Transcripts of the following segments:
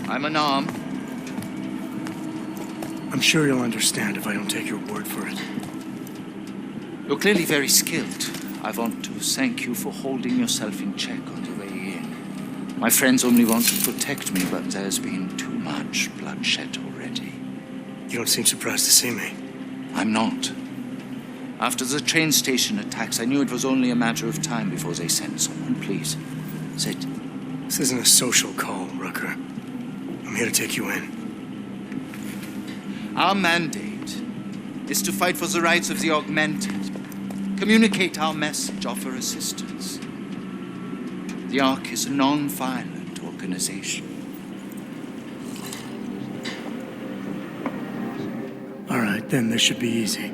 I'm unarmed. I'm sure you'll understand if I don't take your word for it. You're clearly very skilled. I want to thank you for holding yourself in check on the way in. My friends only want to protect me, but there's been too much bloodshed already. You don't seem surprised to see me. I'm not. After the train station attacks, I knew it was only a matter of time before they sent someone. Please, sit. This isn't a social call, Rucker. I'm here to take you in. Our mandate is to fight for the rights of the augmented, communicate our message, offer assistance. The Ark is a non-violent organization. All right, then this should be easy.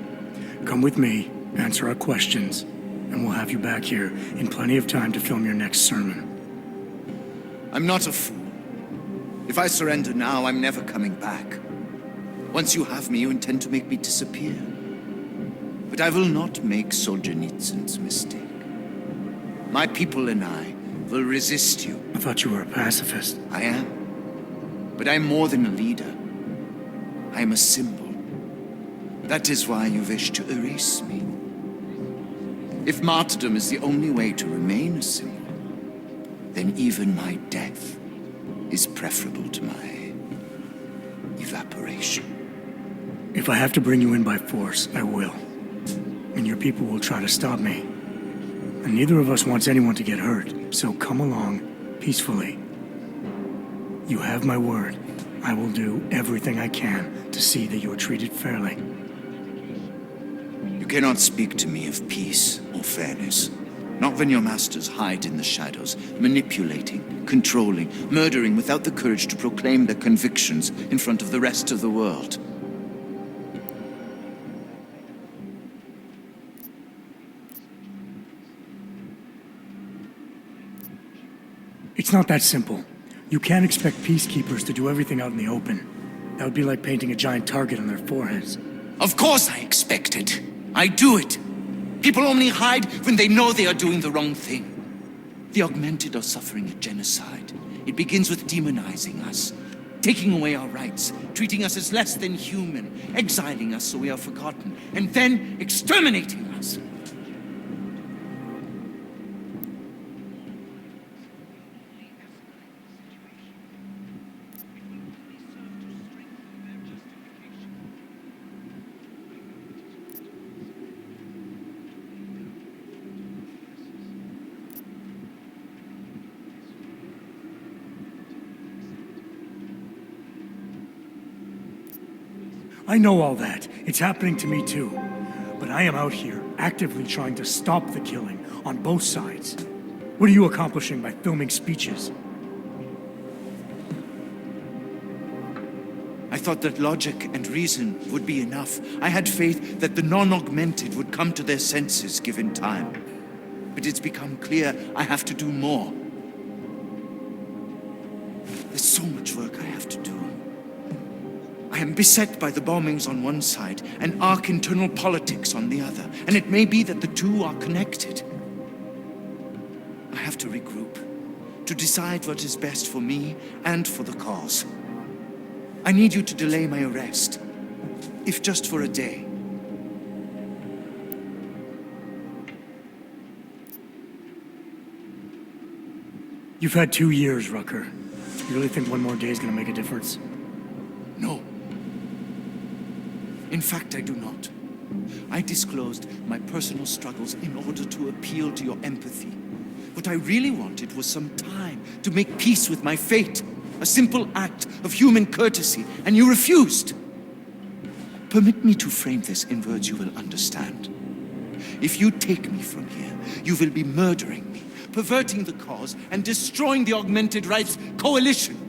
Come with me, answer our questions, and we'll have you back here in plenty of time to film your next sermon. I'm not a fool. If I surrender now, I'm never coming back. Once you have me, you intend to make me disappear. But I will not make Solzhenitsyn's mistake. My people and I will resist you. I thought you were a pacifist. I am. But I'm more than a leader. I am a symbol. That is why you wish to erase me. If martyrdom is the only way to remain a symbol, then even my death is preferable to my evaporation. If I have to bring you in by force, I will. And your people will try to stop me. And neither of us wants anyone to get hurt, so come along peacefully. You have my word. I will do everything I can to see that you are treated fairly. You cannot speak to me of peace or fairness. Not when your masters hide in the shadows, manipulating, controlling, murdering without the courage to proclaim their convictions in front of the rest of the world. It's not that simple. You can't expect peacekeepers to do everything out in the open. That would be like painting a giant target on their foreheads. Of course I expect it. I do it. People only hide when they know they are doing the wrong thing. The augmented are suffering a genocide. It begins with demonizing us, taking away our rights, treating us as less than human, exiling us so we are forgotten, and then exterminating us. I know all that. It's happening to me too. But I am out here actively trying to stop the killing on both sides. What are you accomplishing by filming speeches? I thought that logic and reason would be enough. I had faith that the non-augmented would come to their senses given time. But it's become clear I have to do more. There's so much work I have to do. I am beset by the bombings on one side and Ark internal politics on the other, and it may be that the two are connected. I have to regroup, to decide what is best for me and for the cause. I need you to delay my arrest, if just for a day. You've had 2 years, Rucker. You really think one more day is gonna make a difference? No. In fact, I do not. I disclosed my personal struggles in order to appeal to your empathy. What I really wanted was some time to make peace with my fate. A simple act of human courtesy, and you refused. Permit me to frame this in words you will understand. If you take me from here, you will be murdering me, perverting the cause, and destroying the Augmented Rights Coalition.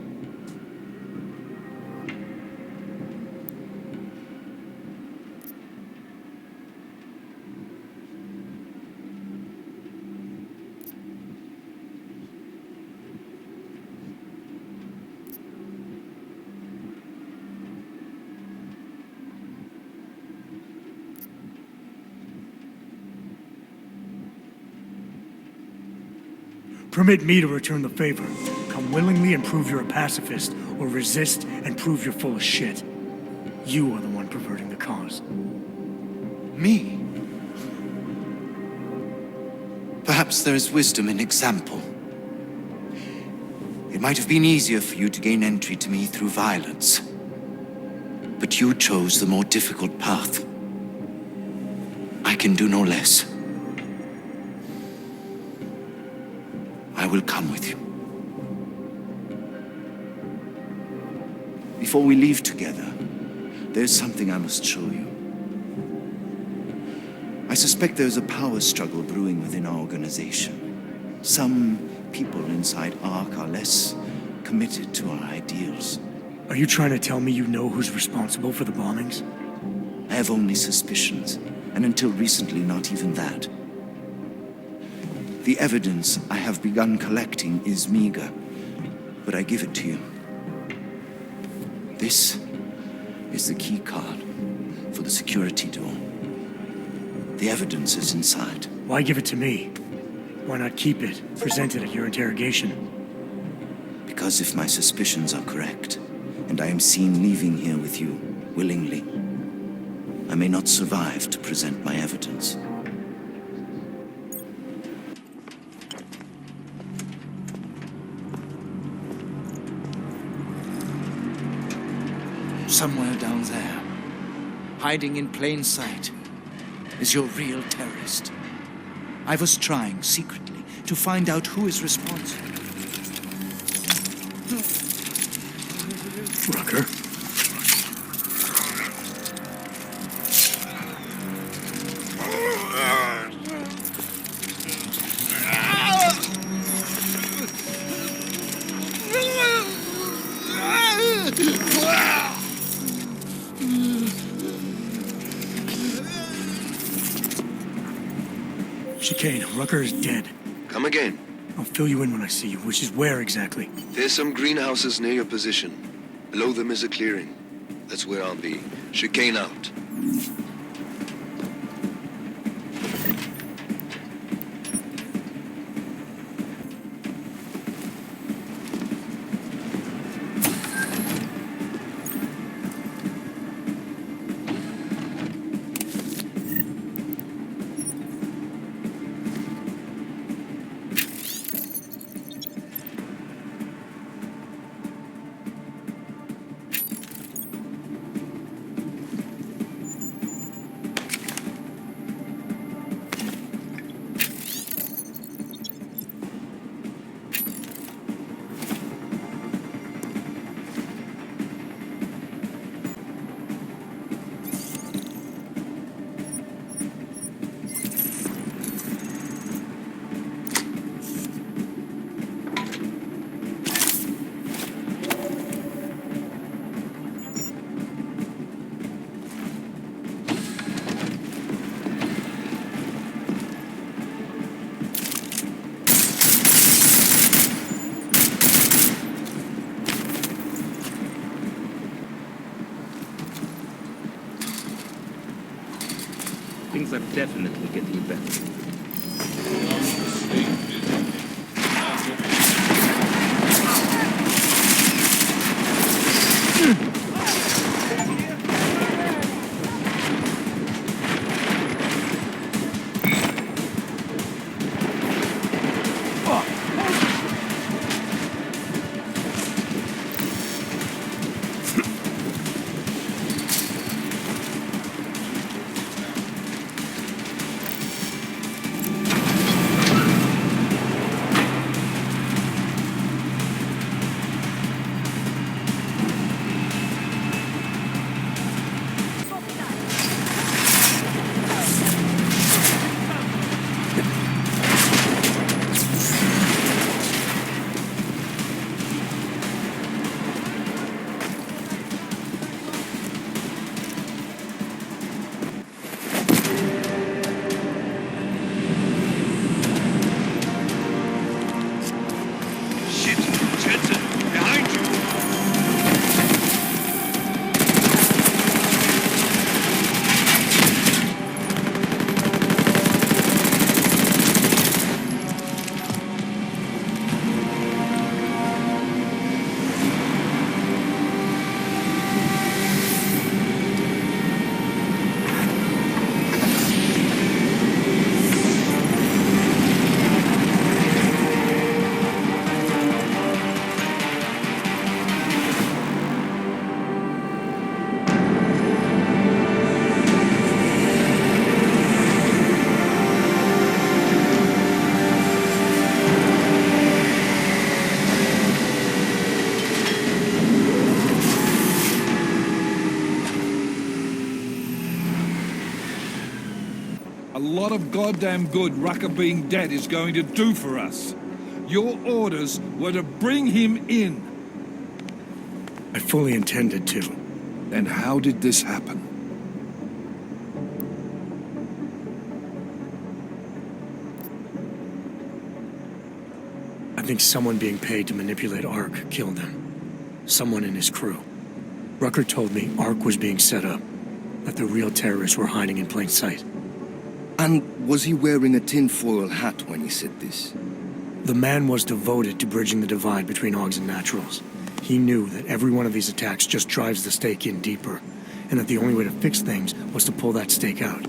Permit me to return the favor. Come willingly and prove you're a pacifist, or resist and prove you're full of shit. You are the one perverting the cause. Me? Perhaps there is wisdom in example. It might have been easier for you to gain entry to me through violence. But you chose the more difficult path. I can do no less. I will come with you. Before we leave together, there's something I must show you. I suspect there's a power struggle brewing within our organization. Some people inside ARC are less committed to our ideals. Are you trying to tell me you know who's responsible for the bombings? I have only suspicions, and until recently, not even that. The evidence I have begun collecting is meager, but I give it to you. This is the key card for the security door. The evidence is inside. Why give it to me? Why not keep it, present it at your interrogation? Because if my suspicions are correct, and I am seen leaving here with you willingly, I may not survive to present my evidence. Somewhere down there, hiding in plain sight, is your real terrorist. I was trying secretly to find out who is responsible. Rucker? Chicane, Rucker is dead. Come again. I'll fill you in when I see you, which is where exactly? There's some greenhouses near your position. Below them is a clearing. That's where I'll be. Chicane out. Things are definitely getting better. lot of goddamn good Rucker being dead is going to do for us. Your orders were to bring him in. I fully intended to. Then how did this happen? I think someone being paid to manipulate Ark killed him. Someone in his crew. Rucker told me Ark was being set up, that the real terrorists were hiding in plain sight. And was he wearing a tinfoil hat when he said this? The man was devoted to bridging the divide between Augs and Naturals. He knew that every one of these attacks just drives the stake in deeper, and that the only way to fix things was to pull that stake out.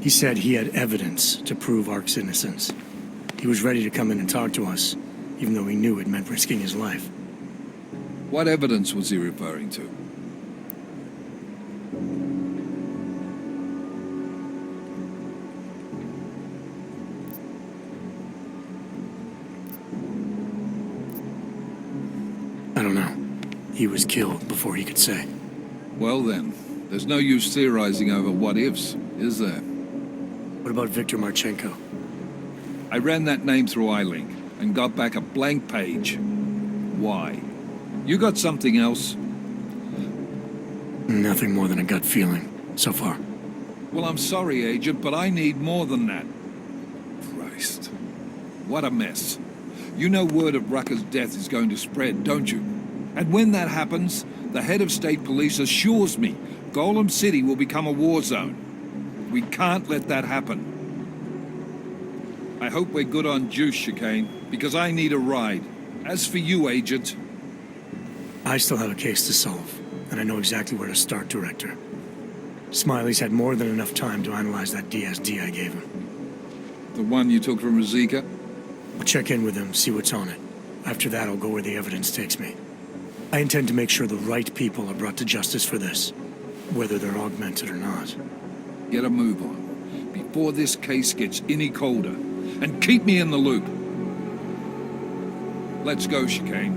He said he had evidence to prove Ark's innocence. He was ready to come in and talk to us, even though he knew it meant risking his life. What evidence was he referring to? I don't know. He was killed before he could say. Well then, there's no use theorizing over what-ifs, is there? What about Viktor Marchenko? I ran that name through iLink and got back a blank page. Why? You got something else? Nothing more than a gut feeling, so far. Well, I'm sorry, Agent, but I need more than that. Christ. What a mess. You know word of Rucker's death is going to spread, don't you? And when that happens, the head of state police assures me Golem City will become a war zone. We can't let that happen. I hope we're good on juice, Chicane, because I need a ride. As for you, Agent... I still have a case to solve, and I know exactly where to start, Director. Smiley's had more than enough time to analyze that DSD I gave him. The one you took from Ruzika? I'll check in with him, see what's on it. After that, I'll go where the evidence takes me. I intend to make sure the right people are brought to justice for this, whether they're augmented or not. Get a move on, before this case gets any colder. And keep me in the loop. Let's go, Chicane.